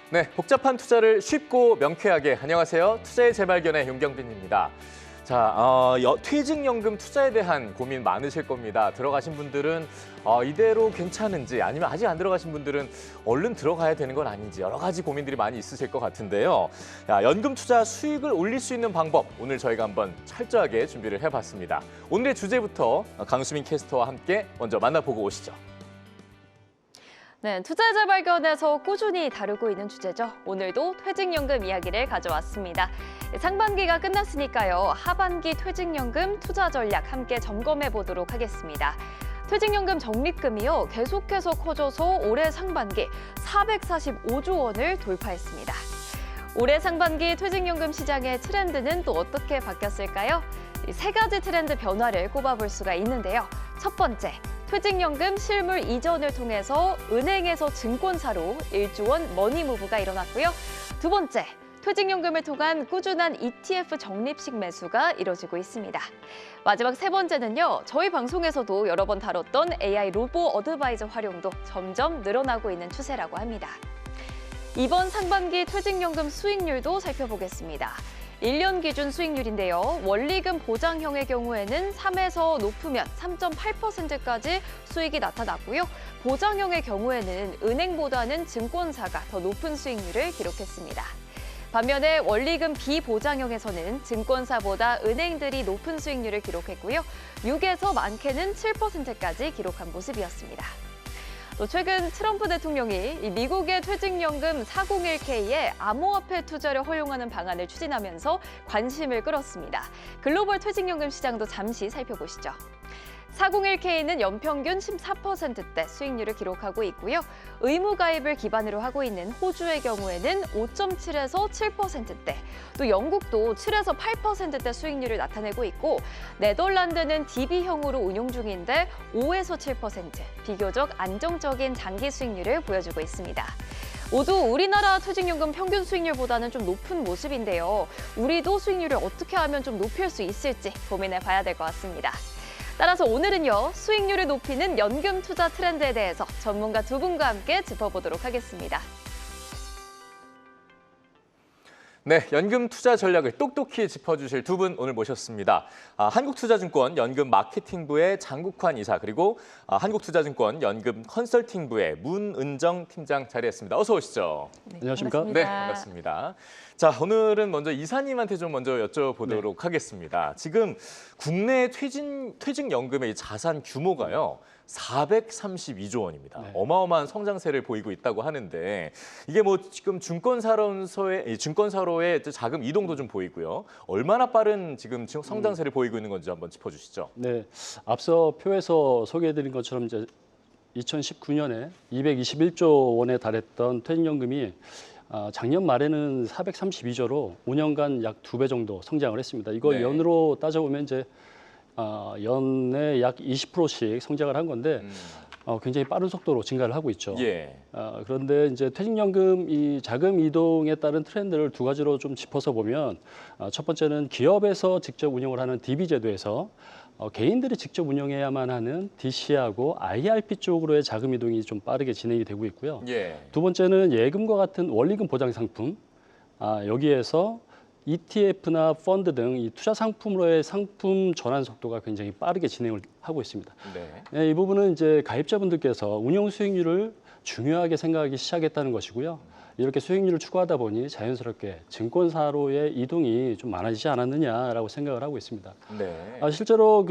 네, 복잡한 투자를 쉽고 명쾌하게. 안녕하세요. 투자의 재발견의 윤경빈입니다. 자, 퇴직연금 투자에 대한 고민 많으실 겁니다. 들어가신 분들은 이대로 괜찮은지, 아니면 아직 안 들어가신 분들은 얼른 들어가야 되는 건 아닌지 여러 가지 고민들이 많이 있으실 것 같은데요. 야, 연금 투자 수익을 올릴 수 있는 방법, 오늘 저희가 한번 철저하게 준비를 해봤습니다. 오늘의 주제부터 강수민 캐스터와 함께 먼저 만나보고 오시죠. 네, 투자의 재발견에서 꾸준히 다루고 있는 주제죠. 오늘도 퇴직연금 이야기를 가져왔습니다. 상반기가 끝났으니까요. 하반기 퇴직연금 투자 전략 함께 점검해 보도록 하겠습니다. 퇴직연금 적립금이요. 계속해서 커져서 올해 상반기 445조 원을 돌파했습니다. 올해 상반기 퇴직연금 시장의 트렌드는 또 어떻게 바뀌었을까요? 세 가지 트렌드 변화를 꼽아볼 수가 있는데요. 첫 번째, 퇴직연금 실물 이전을 통해서 은행에서 증권사로 1조 원 머니무브가 일어났고요. 두 번째, 퇴직연금을 통한 꾸준한 ETF 적립식 매수가 이뤄지고 있습니다. 마지막 세 번째는요, 저희 방송에서도 여러 번 다뤘던 AI 로보 어드바이저 활용도 점점 늘어나고 있는 추세라고 합니다. 이번 상반기 퇴직연금 수익률도 살펴보겠습니다. 1년 기준 수익률인데요. 원리금 보장형의 경우에는 3에서 높으면 3.8%까지 수익이 나타났고요. 보장형의 경우에는 은행보다는 증권사가 더 높은 수익률을 기록했습니다. 반면에 원리금 비보장형에서는 증권사보다 은행들이 높은 수익률을 기록했고요. 6에서 많게는 7%까지 기록한 모습이었습니다. 또 최근 트럼프 대통령이 미국의 퇴직연금 401K에 암호화폐 투자를 허용하는 방안을 추진하면서 관심을 끌었습니다. 글로벌 퇴직연금 시장도 잠시 살펴보시죠. 401K는 연평균 14%대 수익률을 기록하고 있고요. 의무 가입을 기반으로 하고 있는 호주의 경우에는 5.7에서 7%대, 또 영국도 7에서 8%대 수익률을 나타내고 있고, 네덜란드는 DB형으로 운용 중인데 5에서 7%, 비교적 안정적인 장기 수익률을 보여주고 있습니다. 모두 우리나라 퇴직연금 평균 수익률보다는 좀 높은 모습인데요. 우리도 수익률을 어떻게 하면 좀 높일 수 있을지 고민해 봐야 될 것 같습니다. 따라서 오늘은요, 수익률을 높이는 연금 투자 트렌드에 대해서 전문가 두 분과 함께 짚어보도록 하겠습니다. 네, 연금 투자 전략을 똑똑히 짚어주실 두 분 오늘 모셨습니다. 한국투자증권 연금 마케팅부의 장국환 이사, 그리고 한국투자증권 연금 컨설팅부의 문은정 팀장 자리했습니다. 어서 오시죠. 네, 안녕하십니까? 반갑습니다. 네, 반갑습니다. 자, 오늘은 먼저 이사님한테 좀 먼저 여쭤보도록 하겠습니다. 지금 국내 퇴직연금의 자산 규모가요, 432조 원입니다. 네. 어마어마한 성장세를 보이고 있다고 하는데, 이게 뭐 지금 증권사로의 자금 이동도 좀 보이고요. 얼마나 빠른 지금 성장세를 보이고 있는 건지 한번 짚어주시죠. 네, 앞서 표에서 소개해드린 것처럼 이제 2019년에 221조 원에 달했던 퇴직연금이 작년 말에는 432조로 5년간 약 2배 정도 성장을 했습니다. 이거 네. 연으로 따져보면 이제 연에 약 20%씩 성장을 한 건데 굉장히 빠른 속도로 증가를 하고 있죠. 예. 그런데 이제 퇴직연금 이 자금 이동에 따른 트렌드를 두 가지로 좀 짚어서 보면, 첫 번째는 기업에서 직접 운영을 하는 DB 제도에서 개인들이 직접 운영해야만 하는 DC하고 IRP 쪽으로의 자금 이동이 좀 빠르게 진행이 되고 있고요. 예. 두 번째는 예금과 같은 원리금 보장 상품, 여기에서 ETF나 펀드 등 이 투자 상품으로의 상품 전환 속도가 굉장히 빠르게 진행을 하고 있습니다. 네. 이 부분은 이제 가입자분들께서 운용 수익률을 중요하게 생각하기 시작했다는 것이고요. 이렇게 수익률을 추구하다 보니 자연스럽게 증권사로의 이동이 좀 많아지지 않았느냐라고 생각을 하고 있습니다. 네. 실제로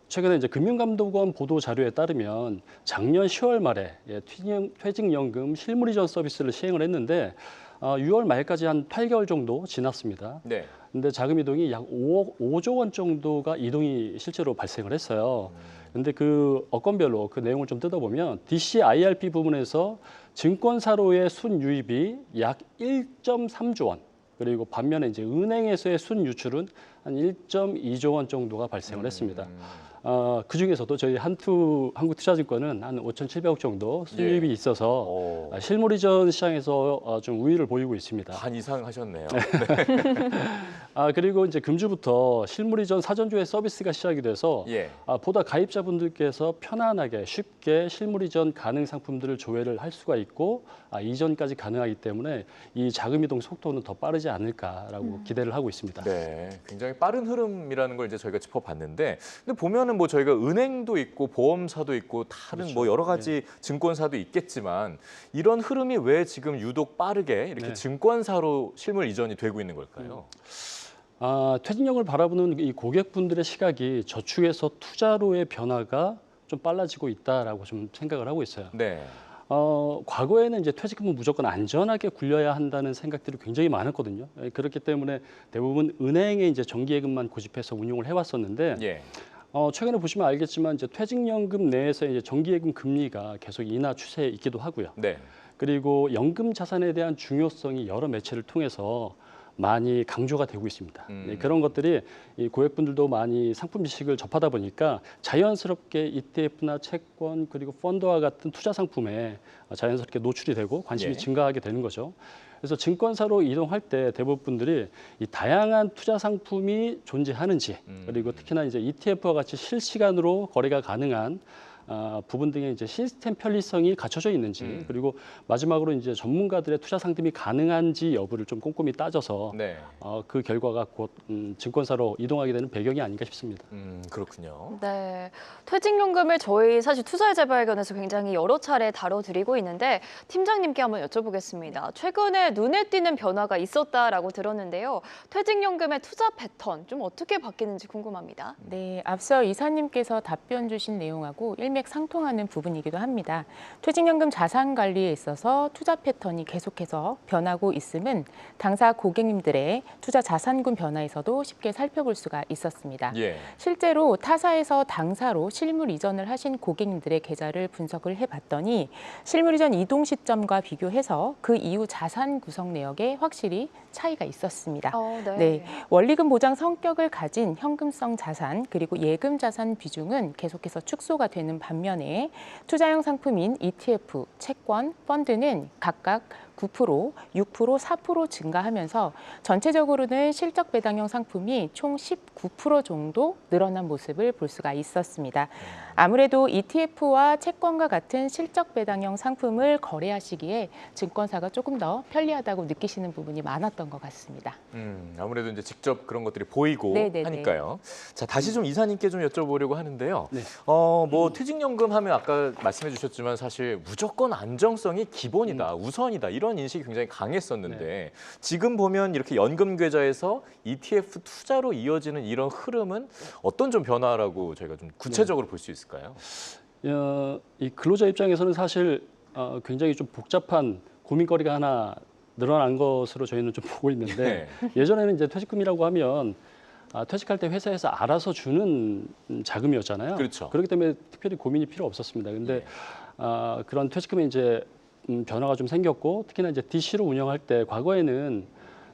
최근에 이제 금융감독원 보도 자료에 따르면 작년 10월 말에 퇴직연금 실물 이전 서비스를 시행을 했는데 6월 말까지 한 8개월 정도 지났습니다. 네. 근데 자금 이동이 약 5조 원 정도가 이동이 실제로 발생을 했어요. 근데 그 업건별로 그 내용을 좀 뜯어보면 DC IRP 부분에서 증권사로의 순유입이 약 1.3조 원, 그리고 반면에 이제 은행에서의 순유출은 한 1.2조 원 정도가 발생을 했습니다. 그 중에서도 저희 한국투자증권은 한 5,700억 정도 수입이 있어서 실물 이전 시장에서 좀 우위를 보이고 있습니다. 반 이상 하셨네요. 그리고 이제 금주부터 실물 이전 사전조회 서비스가 시작이 돼서 예. 보다 가입자분들께서 편안하게 쉽게 실물 이전 가능 상품들을 조회를 할 수가 있고 이전까지 가능하기 때문에 이 자금 이동 속도는 더 빠르지 않을까라고 기대를 하고 있습니다. 네, 굉장히 빠른 흐름이라는 걸 이제 저희가 짚어봤는데, 근데 보면은 뭐 저희가 은행도 있고 보험사도 있고 다른 그렇죠. 뭐 여러 가지 증권사도 있겠지만 이런 흐름이 왜 지금 유독 빠르게 이렇게 네. 증권사로 실물 이전이 되고 있는 걸까요? 퇴직령을 바라보는 이 고객분들의 시각이 저축에서 투자로의 변화가 좀 빨라지고 있다라고 좀 생각을 하고 있어요. 네. 과거에는 이제 퇴직금은 무조건 안전하게 굴려야 한다는 생각들이 굉장히 많았거든요. 그렇기 때문에 대부분 은행에 이제 정기예금만 고집해서 운용을 해왔었는데 예. 최근에 보시면 알겠지만 이제 퇴직연금 내에서 이제 정기예금 금리가 계속 인하 추세에 있기도 하고요. 네. 그리고 연금 자산에 대한 중요성이 여러 매체를 통해서 많이 강조가 되고 있습니다. 네, 그런 것들이 이 고객분들도 많이 상품 지식을 접하다 보니까 자연스럽게 ETF나 채권 그리고 펀드와 같은 투자 상품에 자연스럽게 노출이 되고 관심이 예. 증가하게 되는 거죠. 그래서 증권사로 이동할 때 대부분 분들이 이 다양한 투자 상품이 존재하는지 그리고 특히나 이제 ETF와 같이 실시간으로 거래가 가능한 부분 등의 이제 시스템 편리성이 갖춰져 있는지 그리고 마지막으로 이제 전문가들의 투자 상담이 가능한지 여부를 좀 꼼꼼히 따져서 네. 그 결과가 곧 증권사로 이동하게 되는 배경이 아닌가 싶습니다. 그렇군요. 네, 퇴직연금을 저희 사실 투자의 재발견에서 굉장히 여러 차례 다뤄드리고 있는데 팀장님께 한번 여쭤보겠습니다. 최근에 눈에 띄는 변화가 있었다라고 들었는데요. 퇴직연금의 투자 패턴 좀 어떻게 바뀌는지 궁금합니다. 네, 앞서 이사님께서 답변 주신 내용하고 일맥상통하는 부분이기도 합니다. 퇴직연금 자산 관리에 있어서 투자 패턴이 계속해서 변하고 있음은 당사 고객님들의 투자 자산군 변화에서도 쉽게 살펴볼 수가 있었습니다. 예. 실제로 타사에서 당사로 실물 이전을 하신 고객님들의 계좌를 분석을 해봤더니 실물 이전 이동 시점과 비교해서 그 이후 자산 구성 내역에 확실히 차이가 있었습니다. 네, 원리금 보장 성격을 가진 현금성 자산 그리고 예금 자산 비중은 계속해서 축소가 되는 반면에 투자형 상품인 ETF, 채권, 펀드는 각각 9%, 6%, 4% 증가하면서 전체적으로는 실적 배당형 상품이 총 19% 정도 늘어난 모습을 볼 수가 있었습니다. 아무래도 ETF와 채권과 같은 실적 배당형 상품을 거래하시기에 증권사가 조금 더 편리하다고 느끼시는 부분이 많았던 것 같습니다. 아무래도 이제 직접 그런 것들이 보이고 네네네. 하니까요. 자, 다시 좀 이사님께 좀 여쭤보려고 하는데요. 네. 뭐 퇴직연금 하면 아까 말씀해 주셨지만 사실 무조건 안정성이 기본이다, 우선이다 이런 인식이 굉장히 강했었는데 지금 보면 이렇게 연금 계좌에서 ETF 투자로 이어지는 이런 흐름은 어떤 좀 변화라고 저희가 좀 구체적으로 볼 수 있을까요? 이 근로자 입장에서는 사실 굉장히 좀 복잡한 고민거리가 하나 늘어난 것으로 저희는 좀 보고 있는데 예전에는 이제 퇴직금이라고 하면 퇴직할 때 회사에서 알아서 주는 자금이었잖아요. 그렇죠. 그렇기 때문에 특별히 고민이 필요 없었습니다. 근데 그런 퇴직금에 이제 변화가 좀 생겼고 특히나 이제 DC로 운영할 때 과거에는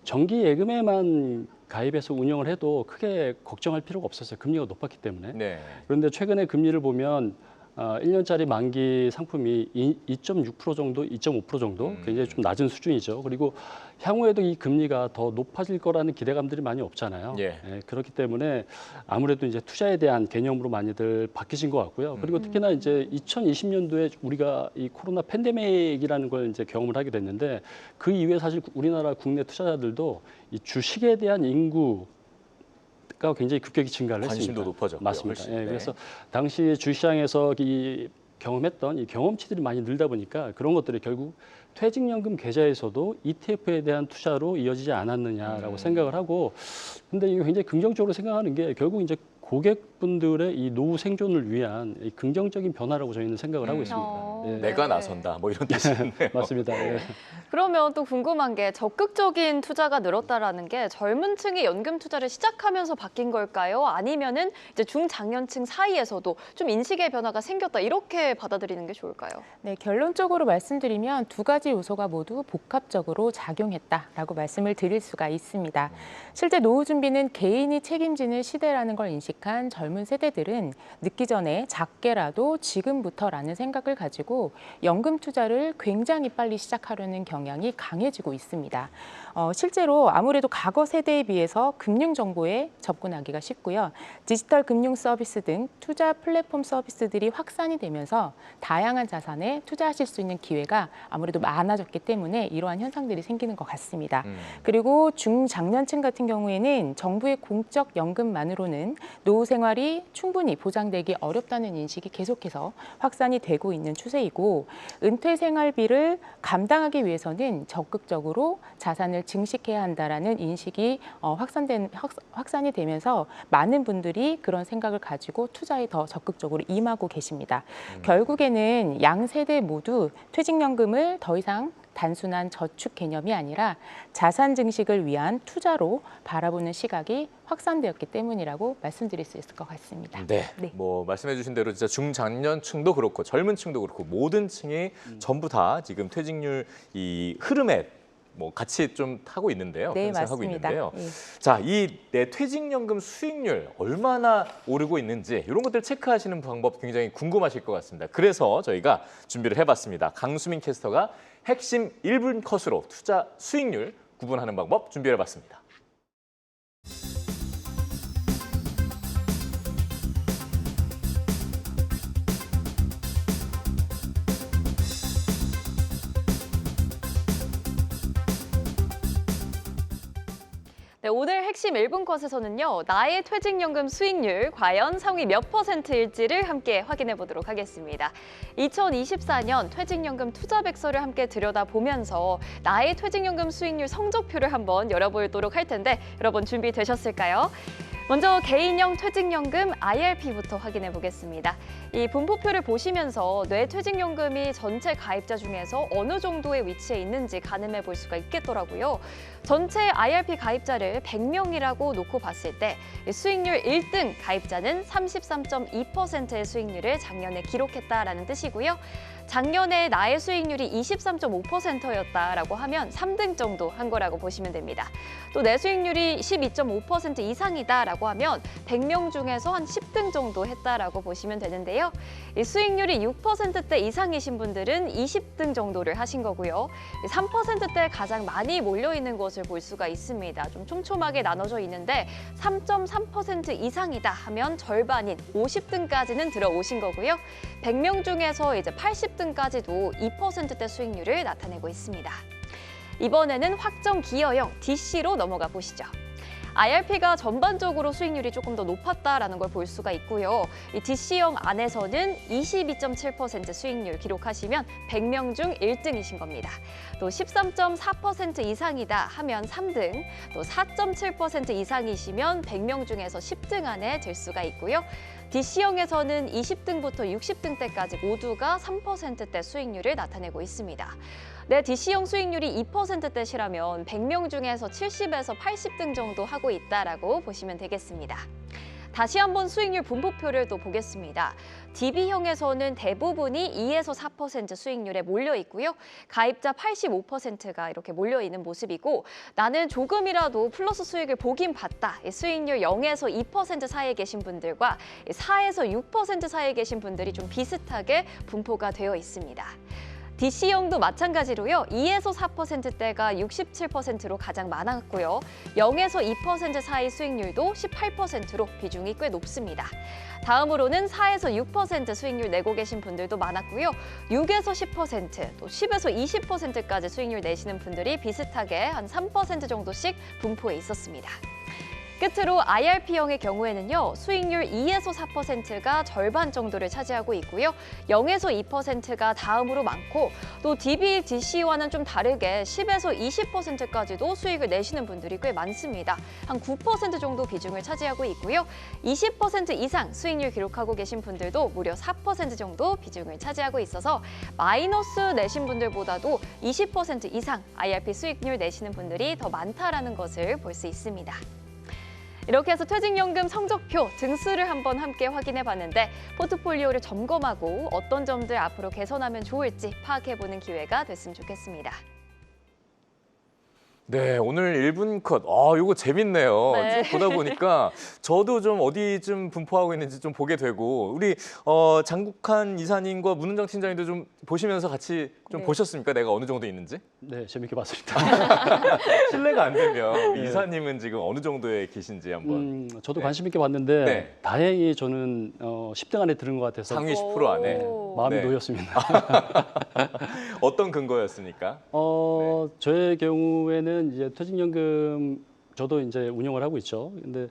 정기 예금에만 가입해서 운영을 해도 크게 걱정할 필요가 없었어요. 금리가 높았기 때문에. 네. 그런데 최근에 금리를 보면 1년짜리 만기 상품이 2.6% 정도, 2.5% 정도 굉장히 좀 낮은 수준이죠. 그리고 향후에도 이 금리가 더 높아질 거라는 기대감들이 많이 없잖아요. 그렇기 때문에 아무래도 이제 투자에 대한 개념으로 많이들 바뀌신 것 같고요. 그리고 특히나 이제 2020년도에 우리가 이 코로나 팬데믹이라는 걸 이제 경험을 하게 됐는데 그 이후에 사실 우리나라 국내 투자자들도 이 주식에 대한 인구 가 굉장히 급격히 증가를 했습니다. 관심도 높아졌고요. 맞습니다. 훨씬. 그래서 당시 주시장에서 경험했던 이 경험치들이 많이 늘다 보니까 그런 것들이 결국 퇴직연금 계좌에서도 ETF에 대한 투자로 이어지지 않았느냐라고 생각을 하고, 근데 이거 굉장히 긍정적으로 생각하는 게 결국 이제 고객분들의 이 노후 생존을 위한 이 긍정적인 변화라고 저희는 생각을 하고 있습니다. 예. 내가 나선다 뭐 이런 뜻이네요. 맞습니다. 예. 그러면 또 궁금한 게 적극적인 투자가 늘었다라는 게 젊은 층이 연금 투자를 시작하면서 바뀐 걸까요? 아니면은 이제 중장년층 사이에서도 좀 인식의 변화가 생겼다 이렇게 받아들이는 게 좋을까요? 네, 결론적으로 말씀드리면 두 가지 요소가 모두 복합적으로 작용했다라고 말씀을 드릴 수가 있습니다. 실제 노후 준비는 개인이 책임지는 시대라는 걸 인식한 젊은 세대들은 늦기 전에 작게라도 지금부터라는 생각을 가지고 연금 투자를 굉장히 빨리 시작하려는 경향이 강해지고 있습니다. 실제로 아무래도 과거 세대에 비해서 금융 정보에 접근하기가 쉽고요. 디지털 금융 서비스 등 투자 플랫폼 서비스들이 확산이 되면서 다양한 자산에 투자하실 수 있는 기회가 아무래도 많아졌기 때문에 이러한 현상들이 생기는 것 같습니다. 그리고 중장년층 같은 경우에는 정부의 공적 연금만으로는 노후 생활이 충분히 보장되기 어렵다는 인식이 계속해서 확산이 되고 있는 추세이고 은퇴 생활비를 감당하기 위해서는 적극적으로 자산을 증식해야 한다라는 인식이 확산이 되면서 많은 분들이 그런 생각을 가지고 투자에 더 적극적으로 임하고 계십니다. 결국에는 양 세대 모두 퇴직연금을 더 이상 단순한 저축 개념이 아니라 자산 증식을 위한 투자로 바라보는 시각이 확산되었기 때문이라고 말씀드릴 수 있을 것 같습니다. 네, 네. 뭐 말씀해주신 대로 진짜 중장년층도 그렇고 젊은 층도 그렇고 모든 층이 전부 다 지금 퇴직률 이 흐름에 뭐 같이 좀 타고 있는데요. 네, 편승하고 맞습니다. 있는데요. 예. 자, 이 내 퇴직연금 수익률 얼마나 오르고 있는지 이런 것들 체크하시는 방법 굉장히 궁금하실 것 같습니다. 그래서 저희가 준비를 해봤습니다. 강수민 캐스터가 핵심 1분 컷으로 투자 수익률 구분하는 방법 준비해봤습니다. 네, 오늘 핵심 1분 컷에서는요. 나의 퇴직연금 수익률 과연 상위 몇 %일지를 함께 확인해 보도록 하겠습니다. 2024년 퇴직연금 투자백서를 함께 들여다보면서 나의 퇴직연금 수익률 성적표를 한번 열어보도록 할 텐데 여러분 준비되셨을까요? 먼저 개인형 퇴직연금 IRP부터 확인해 보겠습니다. 이 분포표를 보시면서 뇌 퇴직연금이 전체 가입자 중에서 어느 정도의 위치에 있는지 가늠해 볼 수가 있겠더라고요. 전체 IRP 가입자를 100명이라고 놓고 봤을 때 수익률 1등 가입자는 33.2%의 수익률을 작년에 기록했다라는 뜻이고요. 작년에 나의 수익률이 23.5%였다라고 하면 3등 정도 한 거라고 보시면 됩니다. 또 내 수익률이 12.5% 이상이다라고 하면 100명 중에서 한 10등 정도 했다라고 보시면 되는데요. 이 수익률이 6%대 이상이신 분들은 20등 정도를 하신 거고요. 3%대 가장 많이 몰려있는 것을 볼 수가 있습니다. 좀 촘촘하게 나눠져 있는데 3.3% 이상이다 하면 절반인 50등까지는 들어오신 거고요. 100명 중에서 이제 80등까지도 2%대 수익률을 나타내고 있습니다. 이번에는 확정 기여형 DC로 넘어가 보시죠. IRP가 전반적으로 수익률이 조금 더 높았다라는 걸 볼 수가 있고요. 이 DC형 안에서는 22.7% 수익률 기록하시면 100명 중 1등이신 겁니다. 또 13.4% 이상이다 하면 3등, 또 4.7% 이상이시면 100명 중에서 10등 안에 들 수가 있고요. DC형에서는 20등부터 60등대까지 모두가 3%대 수익률을 나타내고 있습니다. 내 DC형 수익률이 2%대시라면 100명 중에서 70에서 80등 정도 하고 있다라고 보시면 되겠습니다. 다시 한번 수익률 분포표를 또 보겠습니다. DB형에서는 대부분이 2에서 4% 수익률에 몰려 있고요. 가입자 85%가 이렇게 몰려 있는 모습이고 나는 조금이라도 플러스 수익을 보긴 봤다. 수익률 0에서 2% 사이에 계신 분들과 4에서 6% 사이에 계신 분들이 좀 비슷하게 분포가 되어 있습니다. DC형도 마찬가지로요. 2에서 4%대가 67%로 가장 많았고요. 0에서 2% 사이 수익률도 18%로 비중이 꽤 높습니다. 다음으로는 4에서 6% 수익률 내고 계신 분들도 많았고요. 6에서 10%, 또 10에서 20%까지 수익률 내시는 분들이 비슷하게 한 3% 정도씩 분포해 있었습니다. 끝으로 IRP형의 경우에는요, 수익률 2에서 4%가 절반 정도를 차지하고 있고요. 0에서 2%가 다음으로 많고, 또 DB, DC와는 좀 다르게 10에서 20%까지도 수익을 내시는 분들이 꽤 많습니다. 한 9% 정도 비중을 차지하고 있고요. 20% 이상 수익률 기록하고 계신 분들도 무려 4% 정도 비중을 차지하고 있어서 마이너스 내신 분들보다도 20% 이상 IRP 수익률 내시는 분들이 더 많다라는 것을 볼 수 있습니다. 이렇게 해서 퇴직연금 성적표 등수를 한번 함께 확인해 봤는데 포트폴리오를 점검하고 어떤 점들 앞으로 개선하면 좋을지 파악해보는 기회가 됐으면 좋겠습니다. 네, 오늘 1분 컷. 이거 재밌네요. 네. 쭉 보다 보니까 저도 좀 어디쯤 분포하고 있는지 좀 보게 되고, 우리 장국한 이사님과 문은정 팀장님도 좀 보시면서 같이 좀 네. 보셨습니까? 내가 어느 정도 있는지? 네, 재밌게 봤습니다. 실례가 안 되면 네. 이사님은 지금 어느 정도에 계신지 한번. 저도 네. 관심 있게 봤는데 네. 다행히 저는 10등 안에 드는 것 같아서 상위 10% 안에. 오. 마음이 네. 놓였습니다. 어떤 근거였습니까? 저의 경우에는 이제 퇴직연금 저도 이제 운영을 하고 있죠. 근데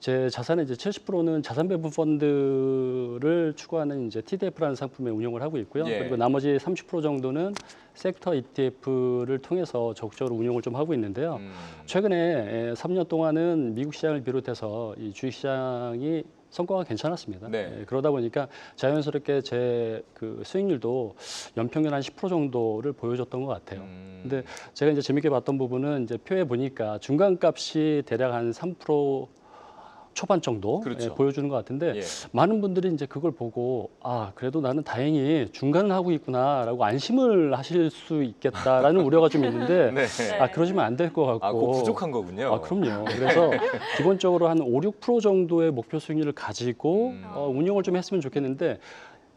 제 자산의 이제 70%는 자산 배분 펀드를 추구하는 이제 TDF라는 상품에 운영을 하고 있고요. 예. 그리고 나머지 30% 정도는 섹터 ETF를 통해서 적극적으로 운영을 좀 하고 있는데요. 최근에 3년 동안은 미국 시장을 비롯해서 이 주식 시장이 성과가 괜찮았습니다. 네. 그러다 보니까 자연스럽게 제 그 수익률도 연평균 한 10% 정도를 보여줬던 것 같아요. 근데 제가 이제 재밌게 봤던 부분은 이제 표에 보니까 중간값이 대략 한 3% 초반 정도 그렇죠. 보여주는 것 같은데 예. 많은 분들이 이제 그걸 보고 그래도 나는 다행히 중간을 하고 있구나라고 안심을 하실 수 있겠다라는 우려가 좀 있는데 네. 그러시면 안 될 것 같고 그거 부족한 거군요. 그럼요. 그래서 기본적으로 한 5, 6% 정도의 목표 수익률을 가지고 운영을 좀 했으면 좋겠는데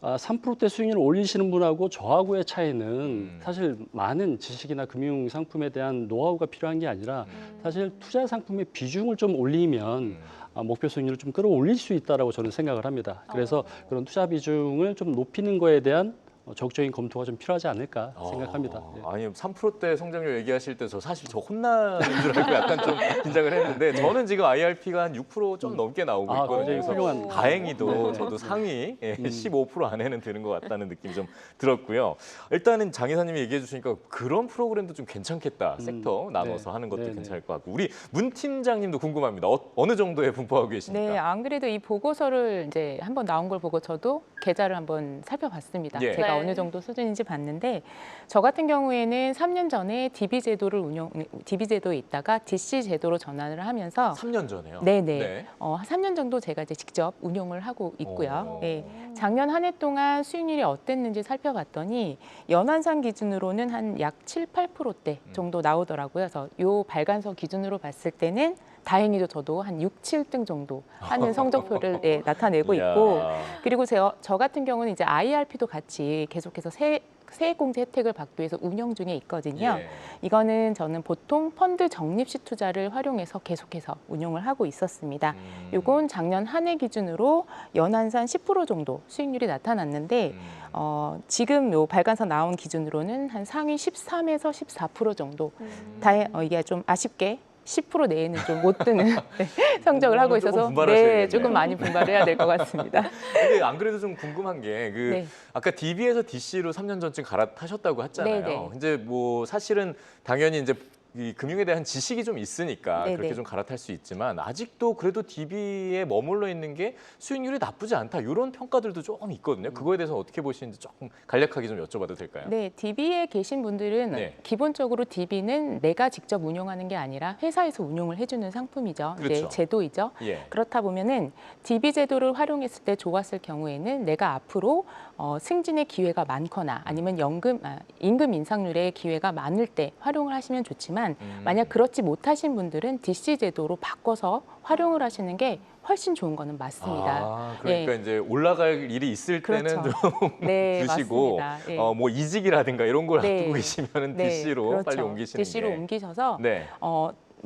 3%대 수익률을 올리시는 분하고 저하고의 차이는 사실 많은 지식이나 금융 상품에 대한 노하우가 필요한 게 아니라 사실 투자 상품의 비중을 좀 올리면 목표 수익률을 좀 끌어올릴 수 있다라고 저는 생각을 합니다. 그래서 그런 투자 비중을 좀 높이는 거에 대한 적극적인 검토가 좀 필요하지 않을까 생각합니다. 예. 아니 3%대 성장률 얘기하실 때 사실 저 혼나는 줄 알고 약간 좀 긴장을 했는데 저는 지금 IRP가 한 6% 좀 넘게 나오고 있거든요. 굉장히 그래서 훌륭한. 다행히도 저도 상위 15% 안에는 드는 것 같다는 느낌이 좀 들었고요. 일단은 장 이사님이 얘기해 주시니까 그런 프로그램도 좀 괜찮겠다. 섹터 나눠서 하는 것도 네, 괜찮을 것 같고 우리 문 팀장님도 궁금합니다. 어느 정도에 분포하고 계십니까? 네, 안 그래도 이 보고서를 이제 한번 나온 걸 보고 저도 계좌를 한번 살펴봤습니다. 예. 제가 네. 어느 정도 수준인지 봤는데 저 같은 경우에는 3년 전에 DB 제도에 있다가 DC 제도로 전환을 하면서 3년 전에요. 네네. 네. 3년 정도 제가 이제 직접 운용을 하고 있고요. 오. 예. 작년 한 해 동안 수익률이 어땠는지 살펴봤더니 연환산 기준으로는 한 약 7, 8%대 정도 나오더라고요. 그래서 요 발간서 기준으로 봤을 때는 다행히도 저도 한 6, 7등 정도 하는 성적표를 나타내고 이야. 있고 그리고 저 같은 경우는 이제 IRP도 같이 계속해서 세액공제 혜택을 받기 위해서 운영 중에 있거든요. 예. 이거는 저는 보통 펀드 적립시 투자를 활용해서 계속해서 운용을 하고 있었습니다. 요건 작년 한 해 기준으로 연한산 10% 정도 수익률이 나타났는데 지금 요 발간서 나온 기준으로는 한 상위 13에서 14% 정도 이게 좀 아쉽게 10% 내에는 좀 못 드는 성적을 하고 조금 있어서 분발하셔야겠네요. 조금 많이 분발해야 될 것 같습니다. 근데 안 그래도 좀 궁금한 게 네. 아까 DB에서 DC로 3년 전쯤 갈아타셨다고 했잖아요. 네네. 이제 뭐 사실은 당연히 이제 이 금융에 대한 지식이 좀 있으니까 네네. 그렇게 좀 갈아탈 수 있지만 아직도 그래도 DB에 머물러 있는 게 수익률이 나쁘지 않다 이런 평가들도 조금 있거든요. 그거에 대해서 어떻게 보시는지 조금 간략하게 좀 여쭤봐도 될까요? 네, DB에 계신 분들은 네. 기본적으로 DB는 내가 직접 운용하는 게 아니라 회사에서 운용을 해주는 상품이죠. 그렇죠. 이제 제도이죠. 예. 그렇다 보면은 DB 제도를 활용했을 때 좋았을 경우에는 내가 앞으로 승진의 기회가 많거나 아니면 임금 인상률의 기회가 많을 때 활용을 하시면 좋지만 만약 그렇지 못하신 분들은 DC 제도로 바꿔서 활용을 하시는 게 훨씬 좋은 거는 맞습니다. 그러니까 이제 올라갈 일이 있을 때는 그렇죠. 좀 네, 주시고 맞습니다. 예. 뭐 이직이라든가 이런 걸 네. 앞두고 계시면은 네, DC로 그렇죠. 빨리 옮기시는 DC로 게. 옮기셔서 네.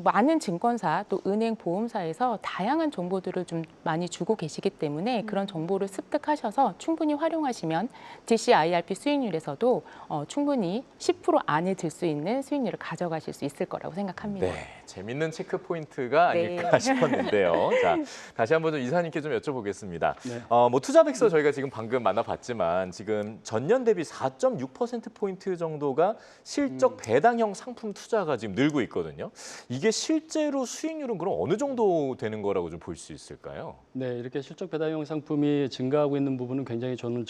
많은 증권사 또 은행 보험사에서 다양한 정보들을 좀 많이 주고 계시기 때문에 그런 정보를 습득하셔서 충분히 활용하시면 DC IRP 수익률에서도 충분히 10% 안에 들 수 있는 수익률을 가져가실 수 있을 거라고 생각합니다. 네. 재밌는 체크 포인트가 네. 아닐까 싶었는데요. 자, 다시 한번 좀 이사님께 좀 여쭤보겠습니다. 네. 뭐 투자백서 저희가 지금 방금 만나봤지만 지금 전년 대비 4.6%포인트 정도가 실적 배당형 상품 투자가 지금 늘고 있거든요. 이게 실제로 수익률은 그럼 어느 정도 되는 거라고 좀 볼 수 있을까요? 네, 이렇게 실적 배당형 상품이 증가하고 있는 부분은 굉장히 저는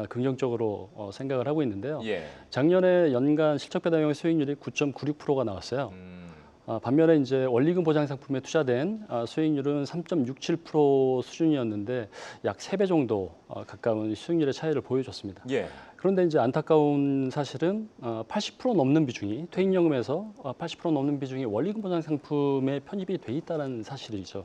긍정적으로 생각을 하고 있는데요. 예. 작년에 연간 실적 배당형 수익률이 9.96%가 나왔어요. 반면에 이제 원리금 보장 상품에 투자된 수익률은 3.67% 수준이었는데 약 3배 정도 가까운 수익률의 차이를 보여줬습니다. 예. 그런데 이제 안타까운 사실은 80% 넘는 비중이 퇴직연금에서 80% 넘는 비중이 원리금 보장 상품에 편입이 돼 있다는 사실이죠.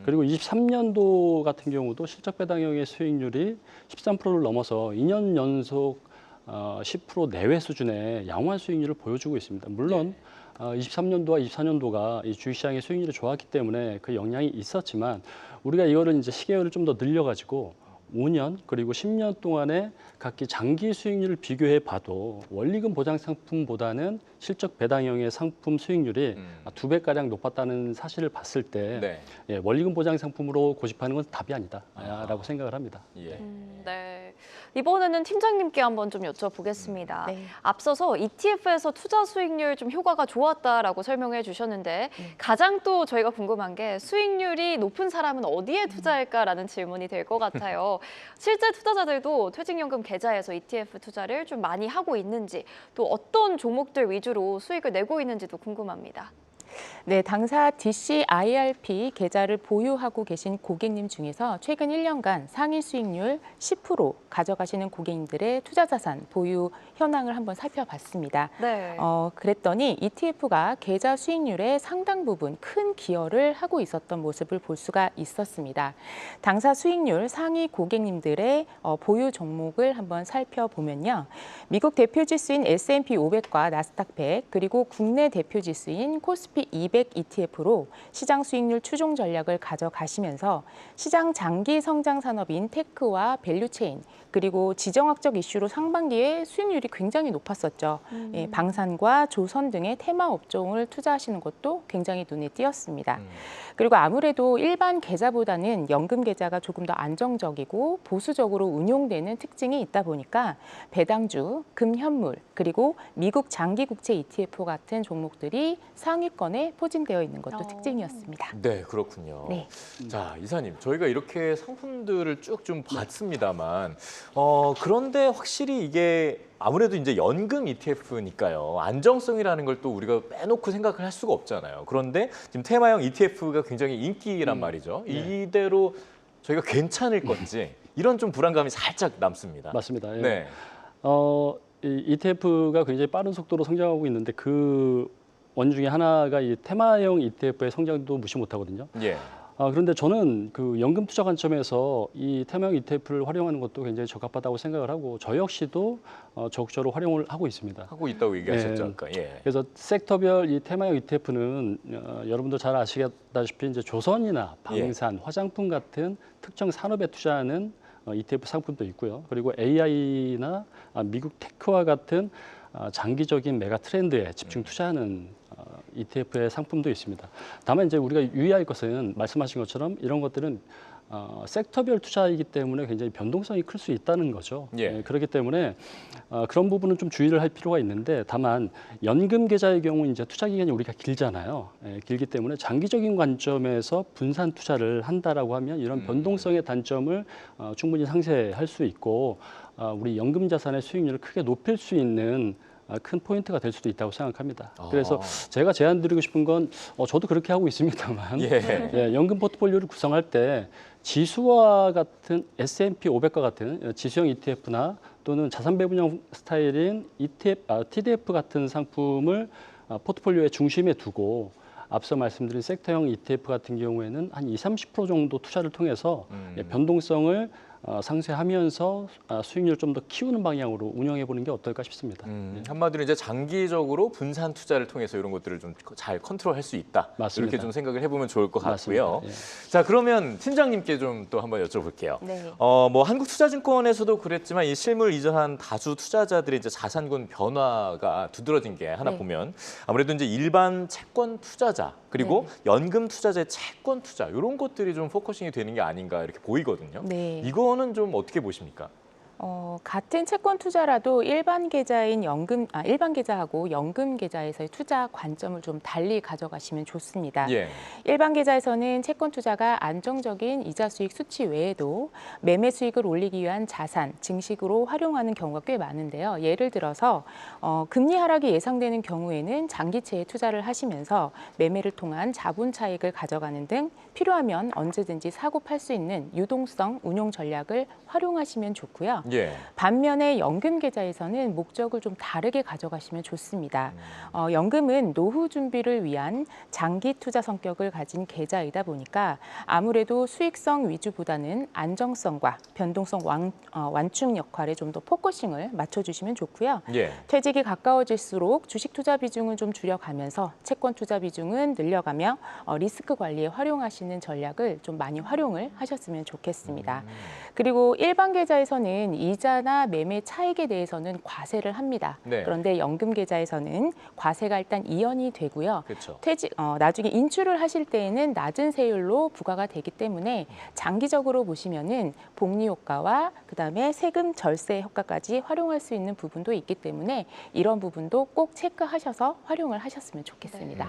그리고 23년도 같은 경우도 실적 배당형의 수익률이 13%를 넘어서 2년 연속 10% 내외 수준의 양호한 수익률을 보여주고 있습니다. 물론 23년도와 24년도가 이 주식시장의 수익률이 좋았기 때문에 그 영향이 있었지만 우리가 이거를 이제 시계열을 좀 더 늘려가지고 5년 그리고 10년 동안의 각기 장기 수익률을 비교해 봐도 원리금 보장 상품보다는 실적 배당형의 상품 수익률이 2배가량 높았다는 사실을 봤을 때 네. 예, 원리금 보장 상품으로 고집하는 건 답이 아니다라고 생각을 합니다. 예. 네. 이번에는 팀장님께 한번 좀 여쭤보겠습니다. 네. 앞서서 ETF에서 투자 수익률 좀 효과가 좋았다라고 설명해 주셨는데 가장 또 저희가 궁금한 게 수익률이 높은 사람은 어디에 투자할까라는 질문이 될 것 같아요. 실제 투자자들도 퇴직연금 계좌에서 ETF 투자를 좀 많이 하고 있는지 또 어떤 종목들 위주로 수익을 내고 있는지도 궁금합니다. 네, 당사 DCIRP 계좌를 보유하고 계신 고객님 중에서 최근 1년간 상위 수익률 10% 가져가시는 고객님들의 투자자산 보유 현황을 한번 살펴봤습니다. 네. 그랬더니 ETF가 계좌 수익률의 상당 부분 큰 기여를 하고 있었던 모습을 볼 수가 있었습니다. 당사 수익률 상위 고객님들의 보유 종목을 한번 살펴보면요. 미국 대표 지수인 S&P 500과 나스닥 100 그리고 국내 대표 지수인 코스피 200 ETF로 시장 수익률 추종 전략을 가져가시면서 시장 장기 성장 산업인 테크와 밸류체인 그리고 지정학적 이슈로 상반기에 수익률이 굉장히 높았었죠. 예, 방산과 조선 등의 테마 업종을 투자하시는 것도 굉장히 눈에 띄었습니다. 그리고 아무래도 일반 계좌보다는 연금 계좌가 조금 더 안정적이고 보수적으로 운용되는 특징이 있다 보니까 배당주, 금현물, 그리고 미국 장기 국채 ETF 같은 종목들이 상위권에 포진되어 있는 것도 특징이었습니다. 네, 그렇군요. 네. 자, 이사님, 저희가 이렇게 상품들을 쭉 좀 봤습니다만, 그런데 확실히 이게 아무래도 이제 연금 ETF니까요. 안정성이라는 걸 또 우리가 빼놓고 생각을 할 수가 없잖아요. 그런데 지금 테마형 ETF가 굉장히 인기란 말이죠. 네. 이대로 저희가 괜찮을 건지 이런 좀 불안감이 살짝 남습니다. 맞습니다. 예. 네. 이 ETF가 굉장히 빠른 속도로 성장하고 있는데 그 원 중에 하나가 이 테마형 ETF의 성장도 무시 못하거든요. 예. 그런데 저는 그 연금 투자 관점에서 이 테마형 ETF를 활용하는 것도 굉장히 적합하다고 생각을 하고 저 역시도 적극적으로 활용을 하고 있습니다. 하고 있다고 얘기하셨죠, 네. 아까. 예. 그래서 섹터별 이 테마형 ETF는 여러분도 잘 아시다시피 이제 조선이나 방산, 화장품 같은 특정 산업에 투자하는 ETF 상품도 있고요. 그리고 AI나 미국 테크와 같은 장기적인 메가 트렌드에 집중 투자하는 ETF의 상품도 있습니다. 다만 이제 우리가 유의할 것은 말씀하신 것처럼 이런 것들은 섹터별 투자이기 때문에 굉장히 변동성이 클 수 있다는 거죠. 예. 그렇기 때문에 그런 부분은 좀 주의를 할 필요가 있는데 다만 연금 계좌의 경우 이제 투자 기간이 우리가 길잖아요. 길기 때문에 장기적인 관점에서 분산 투자를 한다라고 하면 이런 변동성의 단점을 충분히 상쇄할 수 있고 우리 연금 자산의 수익률을 크게 높일 수 있는 큰 포인트가 될 수도 있다고 생각합니다. 그래서 제가 제안드리고 싶은 건 저도 그렇게 하고 있습니다만 예. 연금 포트폴리오를 구성할 때 지수와 같은 S&P 500과 같은 지수형 ETF나 또는 자산 배분형 스타일인 TDF 같은 상품을 포트폴리오의 중심에 두고 앞서 말씀드린 섹터형 ETF 같은 경우에는 한 20-30% 정도 투자를 통해서 변동성을 상쇄하면서 수익률을 좀 더 키우는 방향으로 운영해 보는 게 어떨까 싶습니다. 한마디로 이제 장기적으로 분산 투자를 통해서 이런 것들을 좀 잘 컨트롤할 수 있다. 맞습니다. 이렇게 좀 생각을 해보면 좋을 것 같고요. 맞습니다. 예. 자, 그러면 팀장님께 좀 또 한번 여쭤볼게요. 네. 뭐 한국투자증권에서도 그랬지만 이 실물 이전한 다수 투자자들의 이제 자산군 변화가 두드러진 게 하나 네. 보면 아무래도 이제 일반 채권 투자자 그리고 연금 투자자의 채권 투자 이런 것들이 좀 포커싱이 되는 게 아닌가 이렇게 보이거든요. 네. 이거는 좀 어떻게 보십니까? 같은 채권 투자라도 일반 계좌인 일반 계좌하고 연금 계좌에서의 투자 관점을 좀 달리 가져가시면 좋습니다. 예. 일반 계좌에서는 채권 투자가 안정적인 이자 수익 수치 외에도 매매 수익을 올리기 위한 자산, 증식으로 활용하는 경우가 꽤 많은데요. 예를 들어서 금리 하락이 예상되는 경우에는 장기채에 투자를 하시면서 매매를 통한 자본 차익을 가져가는 등 필요하면 언제든지 사고 팔 수 있는 유동성 운용 전략을 활용하시면 좋고요. 예. 반면에 연금 계좌에서는 목적을 좀 다르게 가져가시면 좋습니다. 연금은 노후 준비를 위한 장기 투자 성격을 가진 계좌이다 보니까 아무래도 수익성 위주보다는 안정성과 변동성 완충 역할에 좀 더 포커싱을 맞춰주시면 좋고요. 예. 퇴직이 가까워질수록 주식 투자 비중은 좀 줄여가면서 채권 투자 비중은 늘려가며 리스크 관리에 활용하시는 전략을 좀 많이 활용을 하셨으면 좋겠습니다. 그리고 일반 계좌에서는 이자나 매매 차익에 대해서는 과세를 합니다. 네. 그런데 연금 계좌에서는 과세가 일단 이연이 되고요. 그렇죠. 나중에 인출을 하실 때에는 낮은 세율로 부과가 되기 때문에 장기적으로 보시면은 복리 효과와 그다음에 세금 절세 효과까지 활용할 수 있는 부분도 있기 때문에 이런 부분도 꼭 체크하셔서 활용을 하셨으면 좋겠습니다.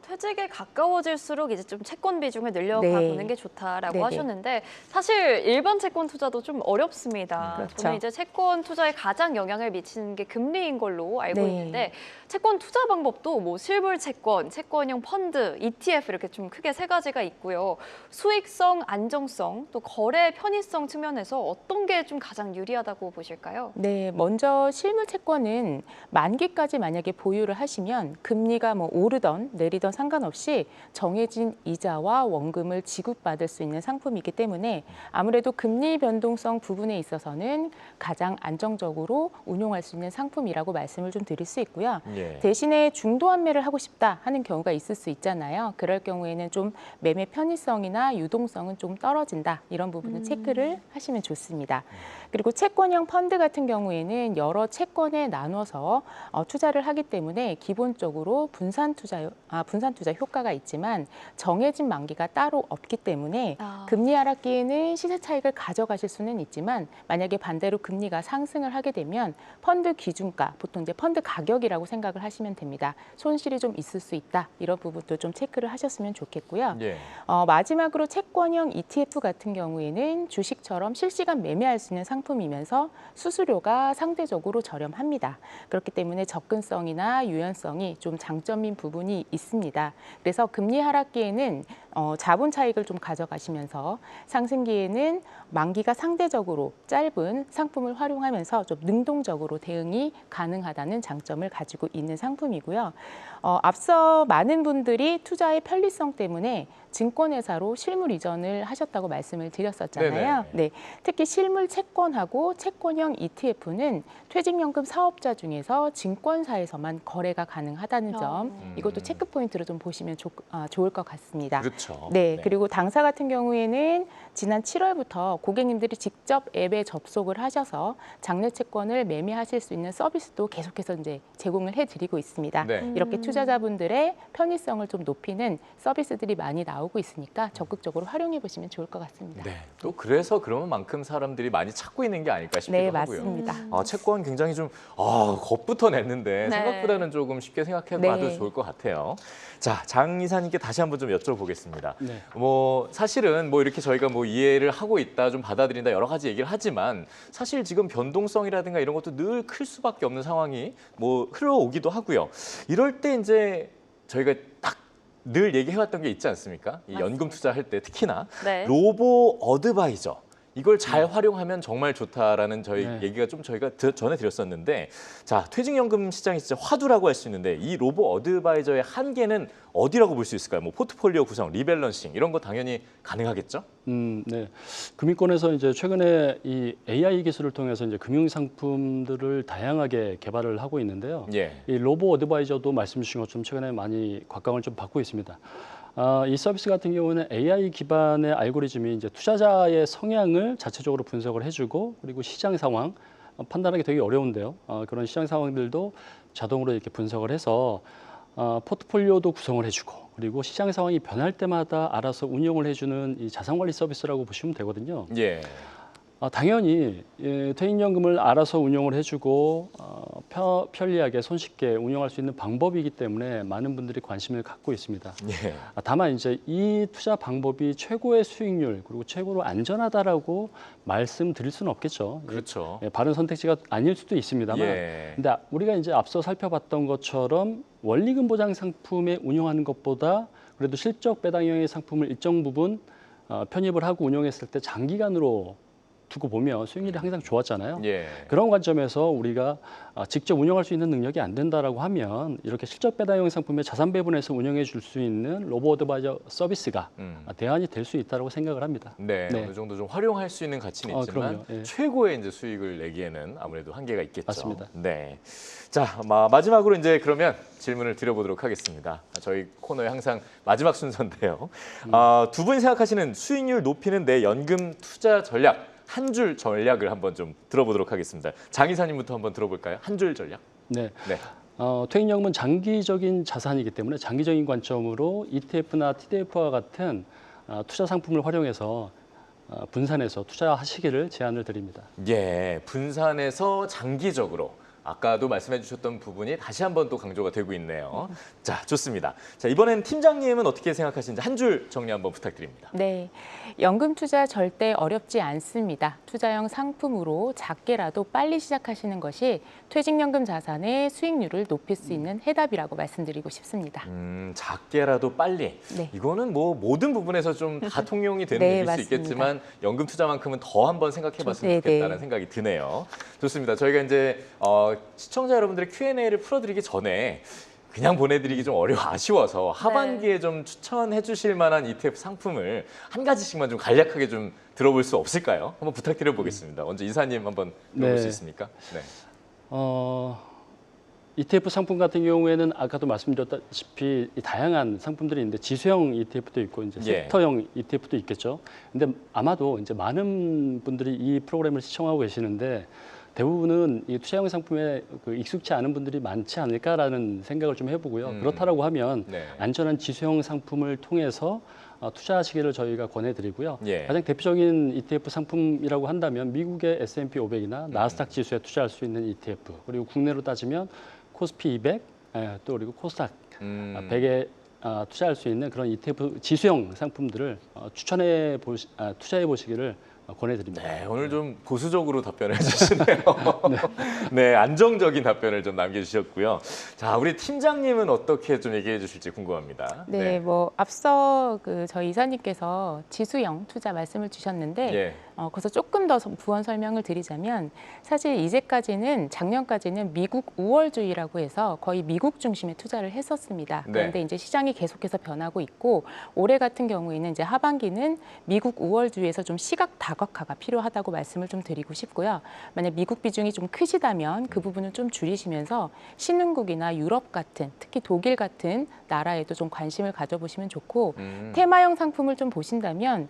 퇴직에 가까워질수록 이제 좀 채권 비중을 늘려가보는 네. 게 좋다라고 네네. 하셨는데 사실 일반 채권 투자도 좀 어렵습니다. 그렇죠. 저는 이제 채권 투자에 가장 영향을 미치는 게 금리인 걸로 알고 네. 있는데 채권 투자 방법도 뭐 실물 채권, 채권형 펀드, ETF 이렇게 좀 크게 세 가지가 있고요. 수익성, 안정성, 또 거래 편의성 측면에서 어떤 게 좀 가장 유리하다고 보실까요? 네, 먼저 실물 채권은 만기까지 만약에 보유를 하시면 금리가 뭐 오르던 내리던 상관없이 정해진 이자와 원금을 지급받을 수 있는 상품이기 때문에 아무래도 금리 변동성 부분에 있어서는 가장 안정적으로 운용할 수 있는 상품이라고 말씀을 좀 드릴 수 있고요. 예. 대신에 중도 환매를 하고 싶다 하는 경우가 있을 수 있잖아요. 그럴 경우에는 좀 매매 편의성이나 유동성은 좀 떨어진다. 이런 부분은 체크를 하시면 좋습니다. 그리고 채권형 펀드 같은 경우에는 여러 채권에 나눠서 투자를 하기 때문에 기본적으로 분산 투자 효과가 있지만 정해진 만기가 따로 없기 때문에 금리 하락기에는 시세 차익을 가져가실 수는 있지만 만약에 반대로 금리가 상승을 하게 되면 펀드 기준가, 보통 이제 펀드 가격이라고 생각을 하시면 됩니다. 손실이 좀 있을 수 있다. 이런 부분도 좀 체크를 하셨으면 좋겠고요. 예. 마지막으로 채권형 ETF 같은 경우에는 주식처럼 실시간 매매할 수 있는 상품이면서 수수료가 상대적으로 저렴합니다. 그렇기 때문에 접근성이나 유연성이 좀 장점인 부분이 있습니다. 그래서 금리 하락기에는 자본 차익을 좀 가져가시면서 상승기에는 만기가 상대적으로 짧은 상품을 활용하면서 좀 능동적으로 대응이 가능하다는 장점을 가지고 있는 상품이고요. 앞서 많은 분들이 투자의 편리성 때문에 증권회사로 실물 이전을 하셨다고 말씀을 드렸었잖아요. 네, 특히 실물 채권하고 채권형 ETF는 퇴직연금 사업자 중에서 증권사에서만 거래가 가능하다는 점, 이것도 체크 포인트로 좀 보시면 좋을 것 같습니다. 그렇죠. 네, 그리고 당사 같은 경우에는 지난 7월부터 고객님들이 직접 앱에 접속을 하셔서 장내 채권을 매매하실 수 있는 서비스도 계속해서 이제 제공을 해드리고 있습니다. 네. 이렇게 투자자분들의 편의성을 좀 높이는 서비스들이 많이 나오고 있으니까 적극적으로 활용해 보시면 좋을 것 같습니다. 네. 또 그래서 그런 만큼 사람들이 많이 찾고 있는 게 아닐까 싶기도 네, 하고요. 맞습니다. 채권 굉장히 좀 겁부터 냈는데 네. 생각보다는 조금 쉽게 생각해봐도 네. 좋을 것 같아요. 자, 장 이사님께 다시 한번 좀 여쭤보겠습니다. 네. 사실은 이렇게 저희가 이해를 하고 있다, 좀 받아들인다 여러 가지 얘기를 하지만 사실 지금 변동성이라든가 이런 것도 늘 클 수밖에 없는 상황이 흘러오기도 하고요. 이럴 때 이제 저희가 딱 늘 얘기해왔던 게 있지 않습니까? 이 연금 투자할 때 특히나 네. 로보 어드바이저. 이걸 잘 활용하면 정말 좋다라는 저희 네. 얘기가 좀 저희가 전해드렸었는데 자 퇴직연금 시장이 진짜 화두라고 할 수 있는데 이 로보 어드바이저의 한계는 어디라고 볼 수 있을까요? 뭐 포트폴리오 구성, 리밸런싱 이런 거 당연히 가능하겠죠? 네. 금융권에서 이제 최근에 이 AI 기술을 통해서 이제 금융 상품들을 다양하게 개발을 하고 있는데요. 예. 이 로보 어드바이저도 말씀 주신 것처럼 최근에 많이 곽광을 좀 받고 있습니다. 이 서비스 같은 경우는 AI 기반의 알고리즘이 이제 투자자의 성향을 자체적으로 분석을 해주고 그리고 시장 상황 판단하기 되게 어려운데요. 그런 시장 상황들도 자동으로 이렇게 분석을 해서 포트폴리오도 구성을 해주고 그리고 시장 상황이 변할 때마다 알아서 운용을 해주는 이 자산관리 서비스라고 보시면 되거든요. 예. 당연히 퇴직연금을 알아서 운용을 해주고 편리하게 손쉽게 운용할 수 있는 방법이기 때문에 많은 분들이 관심을 갖고 있습니다. 예. 다만 이제 이 투자 방법이 최고의 수익률 그리고 최고로 안전하다라고 말씀드릴 수는 없겠죠. 그렇죠. 바른 선택지가 아닐 수도 있습니다만. 예. 근데 우리가 이제 앞서 살펴봤던 것처럼 원리금 보장 상품에 운용하는 것보다 그래도 실적 배당형의 상품을 일정 부분 편입을 하고 운용했을 때 장기간으로 두고 보면 수익률이 항상 좋았잖아요. 예. 그런 관점에서 우리가 직접 운영할 수 있는 능력이 안 된다라고 하면 이렇게 실적 배당형 상품의 자산 배분해서 운영해 줄 수 있는 로보 어드바이저 서비스가 대안이 될 수 있다고 생각을 합니다. 네, 네. 어느 정도 좀 활용할 수 있는 가치는 있지만 그럼요. 예. 최고의 이제 수익을 내기에는 아무래도 한계가 있겠죠. 맞습니다. 네. 자, 마지막으로 이제 그러면 질문을 드려보도록 하겠습니다. 저희 코너의 항상 마지막 순서인데요. 두 분이 생각하시는 수익률 높이는 내 연금 투자 전략 한 줄 전략을 한번 좀 들어보도록 하겠습니다. 장 이사님부터 한번 들어볼까요? 한 줄 전략. 네. 네. 퇴직연금은 장기적인 자산이기 때문에 장기적인 관점으로 ETF나 TDF와 같은 투자 상품을 활용해서 분산해서 투자하시기를 제안을 드립니다. 예, 분산해서 장기적으로. 아까도 말씀해 주셨던 부분이 다시 한번 또 강조가 되고 있네요. 자, 좋습니다. 자, 이번엔 팀장님은 어떻게 생각하시는지 한 줄 정리 한번 부탁드립니다. 네, 연금 투자 절대 어렵지 않습니다. 투자형 상품으로 작게라도 빨리 시작하시는 것이 퇴직연금 자산의 수익률을 높일 수 있는 해답이라고 말씀드리고 싶습니다. 작게라도 빨리. 네. 이거는 뭐 모든 부분에서 좀 다 통용이 되는 네, 얘기일 수 맞습니다. 있겠지만 연금 투자만큼은 더 한번 생각해봤으면 네, 좋겠다는 네. 생각이 드네요. 좋습니다. 저희가 이제 시청자 여러분들의 Q&A를 풀어드리기 전에 그냥 보내드리기 좀 아쉬워서 하반기에 좀 추천해 주실 만한 ETF 상품을 한 가지씩만 좀 간략하게 좀 들어볼 수 없을까요? 한번 부탁드려 보겠습니다. 먼저 이사님 한번 들어볼 네. 수 있습니까? 네. ETF 상품 같은 경우에는 아까도 말씀드렸다시피 이 다양한 상품들이 있는데 지수형 ETF도 있고 이제 예. 섹터형 ETF도 있겠죠. 근데 아마도 이제 많은 분들이 이 프로그램을 시청하고 계시는데 대부분은 이 투자형 상품에 익숙치 않은 분들이 많지 않을까라는 생각을 좀 해보고요. 그렇다라고 하면 네. 안전한 지수형 상품을 통해서 투자하시기를 저희가 권해드리고요. 예. 가장 대표적인 ETF 상품이라고 한다면 미국의 S&P 500이나 나스닥 지수에 투자할 수 있는 ETF 그리고 국내로 따지면 코스피 200, 또 그리고 코스닥 100에 투자할 수 있는 그런 ETF 지수형 상품들을 투자해 보시기를 권해드립니다. 네, 오늘 좀 보수적으로 답변을 해주시네요. 네, 안정적인 답변을 좀 남겨주셨고요. 자, 우리 팀장님은 어떻게 좀 얘기해 주실지 궁금합니다. 네, 뭐 앞서 저희 이사님께서 지수형 투자 말씀을 주셨는데 예. 거기서 조금 더 부연 설명을 드리자면 사실 이제까지는 작년까지는 미국 우월주의라고 해서 거의 미국 중심의 투자를 했었습니다. 네. 그런데 이제 시장이 계속해서 변하고 있고 올해 같은 경우에는 이제 하반기는 미국 우월주의에서 좀 시각 다각화가 필요하다고 말씀을 좀 드리고 싶고요. 만약 미국 비중이 좀 크시다면 그 부분을 좀 줄이시면서 신흥국이나 유럽 같은 특히 독일 같은 나라에도 좀 관심을 가져보시면 좋고 테마형 상품을 좀 보신다면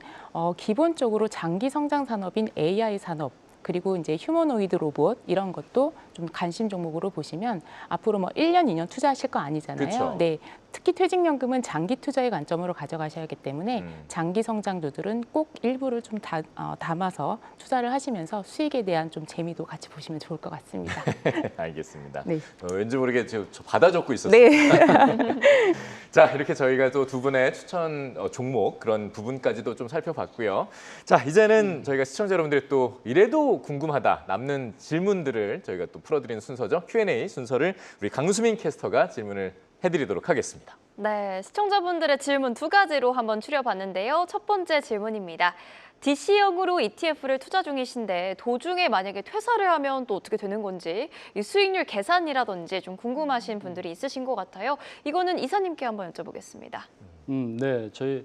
기본적으로 장기 성장 산업인 AI 산업 그리고 이제 휴머노이드 로봇 이런 것도 좀 관심 종목으로 보시면 앞으로 뭐 1년, 2년 투자하실 거 아니잖아요. 그쵸. 네, 특히 퇴직연금은 장기 투자의 관점으로 가져가셔야 하기 때문에 장기 성장주들은 꼭 일부를 좀 담아서 투자를 하시면서 수익에 대한 좀 재미도 같이 보시면 좋을 것 같습니다. 알겠습니다. 네. 왠지 모르게 저 받아 적고 있었어요. 네. 자, 이렇게 저희가 또 두 분의 추천 종목 그런 부분까지도 좀 살펴봤고요. 자, 이제는 저희가 시청자 여러분들이 또 이래도 궁금하다 남는 질문들을 저희가 또 풀어드리는 순서죠. Q&A 순서를 우리 강수민 캐스터가 질문을 해드리도록 하겠습니다. 네, 시청자분들의 질문 두 가지로 한번 추려봤는데요. 첫 번째 질문입니다. DC형으로 ETF를 투자 중이신데 도중에 만약에 퇴사를 하면 또 어떻게 되는 건지 이 수익률 계산이라든지 좀 궁금하신 분들이 있으신 것 같아요. 이거는 이사님께 한번 여쭤보겠습니다. 네, 저희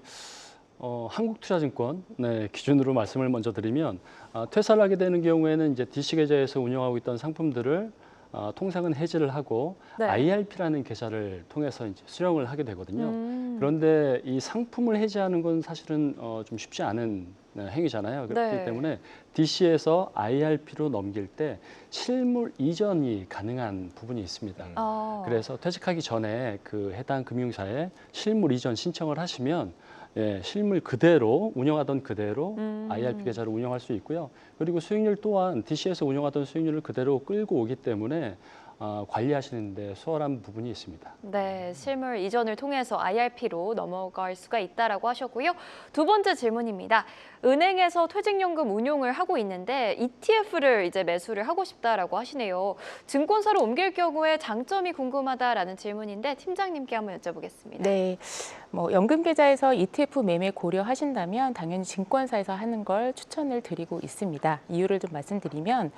한국투자증권 기준으로 말씀을 먼저 드리면 퇴사를 하게 되는 경우에는 이제 DC 계좌에서 운영하고 있던 상품들을 통상은 해지를 하고 네. IRP라는 계좌를 통해서 이제 수령을 하게 되거든요. 그런데 이 상품을 해지하는 건 사실은 좀 쉽지 않은 행위잖아요. 그렇기 네. 때문에 DC에서 IRP로 넘길 때 실물 이전이 가능한 부분이 있습니다. 그래서 퇴직하기 전에 그 해당 금융사에 실물 이전 신청을 하시면 실물 그대로 운영하던 그대로 IRP 계좌를 운영할 수 있고요. 그리고 수익률 또한 DC에서 운영하던 수익률을 그대로 끌고 오기 때문에 관리하시는 데 수월한 부분이 있습니다. 네, 실물 이전을 통해서 IRP로 넘어갈 수가 있다라고 하셨고요. 두 번째 질문입니다. 은행에서 퇴직연금 운용을 하고 있는데 ETF를 이제 매수를 하고 싶다라고 하시네요. 증권사로 옮길 경우에 장점이 궁금하다라는 질문인데 팀장님께 한번 여쭤보겠습니다. 네, 연금 계좌에서 ETF 매매 고려하신다면 당연히 증권사에서 하는 걸 추천을 드리고 있습니다. 이유를 좀 말씀드리면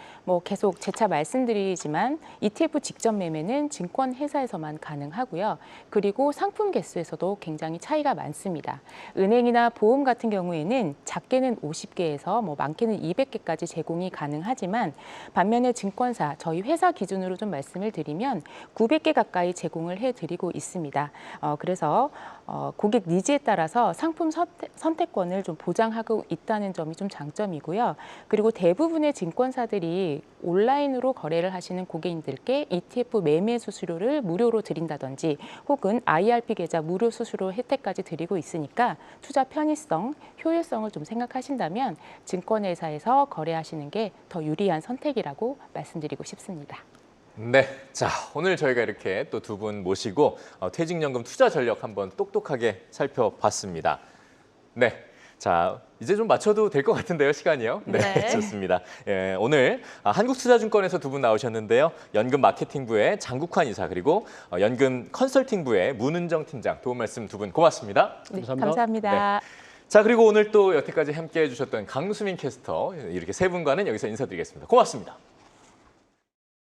계속 재차 말씀드리지만 ETF 직접 매매는 증권회사에서만 가능하고요. 그리고 상품 개수에서도 굉장히 차이가 많습니다. 은행이나 보험 같은 경우에는 작게는 50개에서 많게는 200개까지 제공이 가능하지만 반면에 증권사, 저희 회사 기준으로 좀 말씀을 드리면 900개 가까이 제공을 해드리고 있습니다. 그래서 고객 니즈에 따라서 상품 선택권을 좀 보장하고 있다는 점이 좀 장점이고요. 그리고 대부분의 증권사들이 온라인으로 거래를 하시는 고객님들께 ETF 매매 수수료를 무료로 드린다든지 혹은 IRP 계좌 무료 수수료 혜택까지 드리고 있으니까 투자 편의성, 효율성을 좀 생각하신다면 증권회사에서 거래하시는 게 더 유리한 선택이라고 말씀드리고 싶습니다. 네, 자 오늘 저희가 이렇게 또 두 분 모시고 퇴직연금 투자 전략 한번 똑똑하게 살펴봤습니다. 네, 자 이제 좀 맞춰도 될 것 같은데요, 시간이요. 네, 네. 좋습니다. 오늘 한국투자증권에서 두 분 나오셨는데요. 연금 마케팅부의 장국환 이사 그리고 연금 컨설팅부의 문은정 팀장 도움 말씀 두 분 고맙습니다. 네, 감사합니다. 감사합니다. 자 그리고 오늘 또 여태까지 함께해 주셨던 강수민 캐스터 이렇게 세 분과는 여기서 인사드리겠습니다. 고맙습니다.